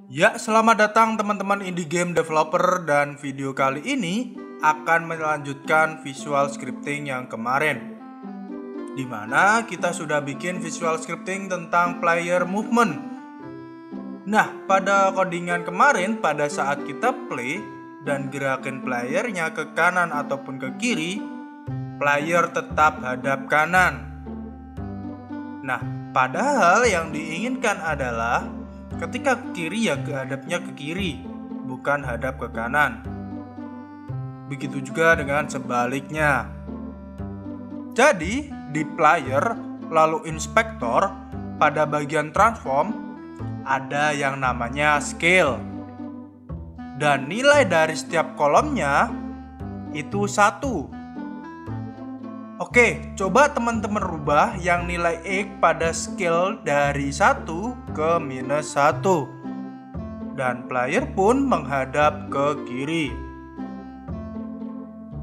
Ya, selamat datang teman-teman indie game developer, dan video kali ini akan melanjutkan visual scripting yang kemarin, dimana kita sudah bikin visual scripting tentang player movement. Nah, pada codingan kemarin, pada saat kita play dan gerakin playernya ke kanan ataupun ke kiri, player tetap hadap kanan. Nah, padahal yang diinginkan adalah ketika ke kiri ya hadapnya ke kiri, bukan hadap ke kanan. Begitu juga dengan sebaliknya. Jadi, di player lalu inspektor, pada bagian transform ada yang namanya scale. Dan nilai dari setiap kolomnya itu 1. Oke, coba teman-teman rubah yang nilai X pada scale dari 1 ke -1. Dan player pun menghadap ke kiri.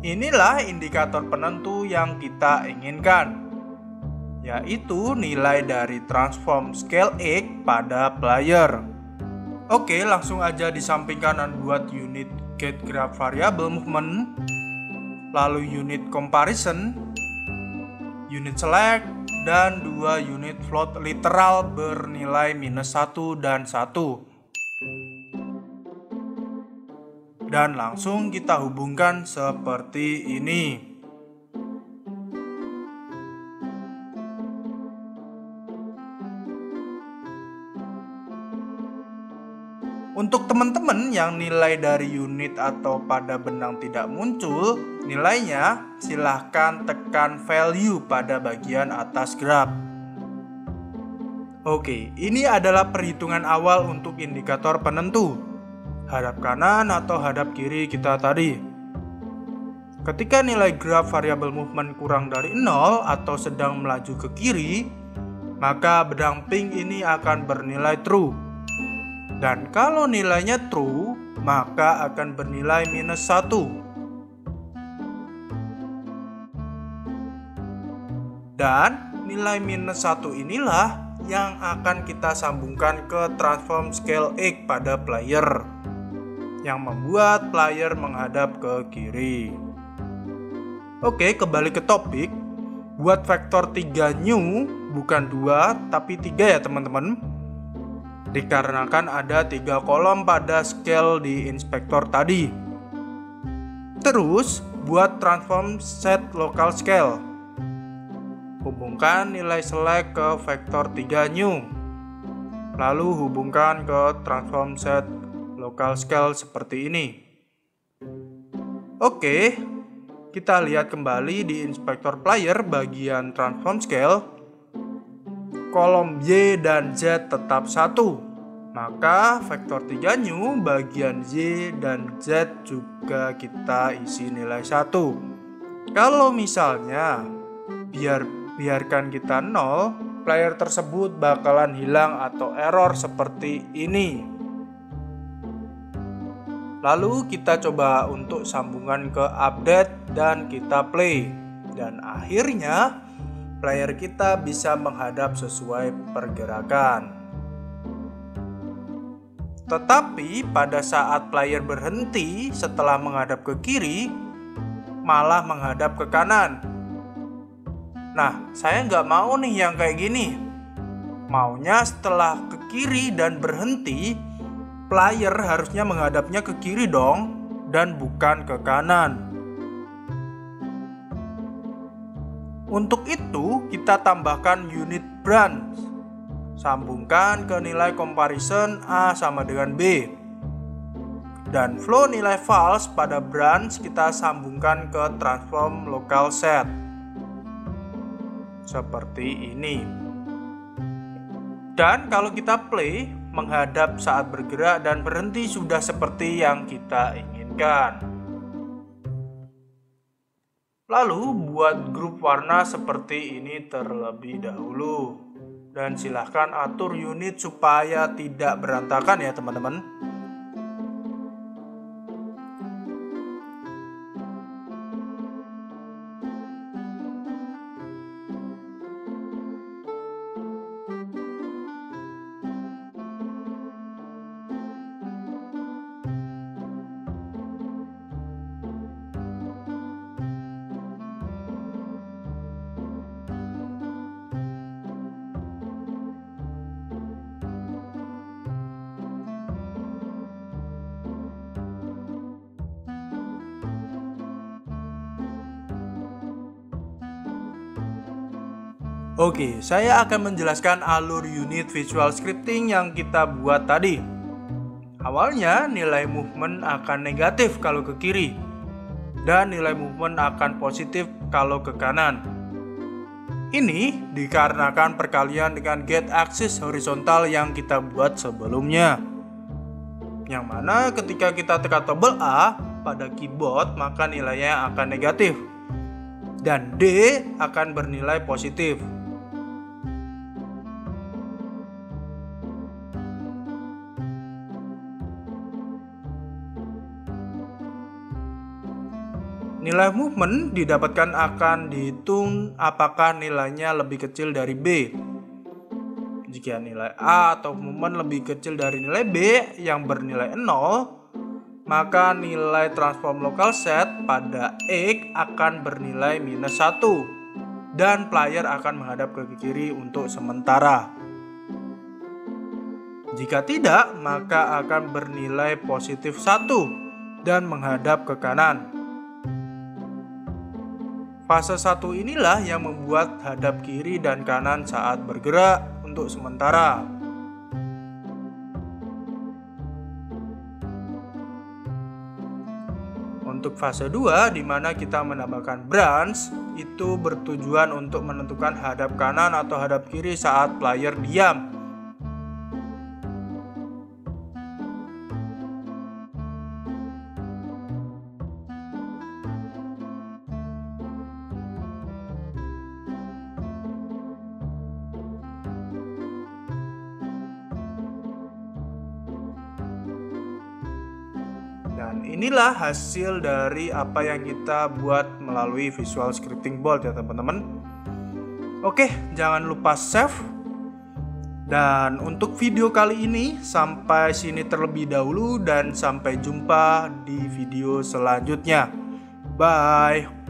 Inilah indikator penentu yang kita inginkan, yaitu nilai dari transform scale X pada player. Oke, langsung aja di samping kanan buat unit get graph variable movement, lalu unit comparison, unit select, dan 2 unit float literal bernilai -1 dan 1. Dan langsung kita hubungkan seperti ini. Untuk teman-teman yang nilai dari unit atau pada benang tidak muncul nilainya, silahkan tekan value pada bagian atas graf. Oke, ini adalah perhitungan awal untuk indikator penentu hadap kanan atau hadap kiri kita tadi. Ketika nilai graf variabel movement kurang dari 0 atau sedang melaju ke kiri, maka benang pink ini akan bernilai true. Dan kalau nilainya true, maka akan bernilai -1. Dan nilai -1 inilah yang akan kita sambungkan ke transform scale X pada player, yang membuat player menghadap ke kiri. Oke, kembali ke topik. Buat vektor 3 new, bukan 2 tapi 3 ya teman-teman, dikarenakan ada 3 kolom pada scale di inspektor tadi. Terus buat transform set local scale, hubungkan nilai select ke vektor 3 new, lalu hubungkan ke transform set local scale seperti ini. Oke, kita lihat kembali di inspektor player bagian transform scale. Kolom Y dan Z tetap 1, maka vektor 3 new bagian Y dan Z juga kita isi nilai 1. Kalau misalnya biarkan kita 0, player tersebut bakalan hilang atau error seperti ini. Lalu kita coba untuk sambungan ke update dan kita play, dan akhirnya player kita bisa menghadap sesuai pergerakan. Tetapi pada saat player berhenti setelah menghadap ke kiri, malah menghadap ke kanan. Nah, saya nggak mau nih yang kayak gini. Maunya setelah ke kiri dan berhenti, player harusnya menghadapnya ke kiri dong, dan bukan ke kanan. Untuk itu, kita tambahkan unit branch. Sambungkan ke nilai comparison A sama dengan B. Dan flow nilai false pada branch kita sambungkan ke transform local set. Seperti ini. Dan kalau kita play, menghadap saat bergerak dan berhenti sudah seperti yang kita inginkan. Lalu buat grup warna seperti ini terlebih dahulu, dan silahkan atur unit supaya tidak berantakan ya teman-teman. Oke, saya akan menjelaskan alur unit visual scripting yang kita buat tadi. Awalnya nilai movement akan negatif kalau ke kiri, dan nilai movement akan positif kalau ke kanan. Ini dikarenakan perkalian dengan get axis horizontal yang kita buat sebelumnya. Yang mana ketika kita tekan tombol A pada keyboard, maka nilainya akan negatif dan D akan bernilai positif. Nilai movement didapatkan akan dihitung apakah nilainya lebih kecil dari B. Jika nilai A atau movement lebih kecil dari nilai B yang bernilai 0, maka nilai transform local set pada X akan bernilai -1 dan player akan menghadap ke kiri untuk sementara. Jika tidak, maka akan bernilai positif 1 dan menghadap ke kanan. Fase 1 inilah yang membuat hadap kiri dan kanan saat bergerak untuk sementara. Untuk fase 2 di mana kita menambahkan branch, itu bertujuan untuk menentukan hadap kanan atau hadap kiri saat player diam. Dan inilah hasil dari apa yang kita buat melalui Visual Scripting Board ya teman-teman. Oke, jangan lupa save. Dan untuk video kali ini sampai sini terlebih dahulu dan sampai jumpa di video selanjutnya. Bye.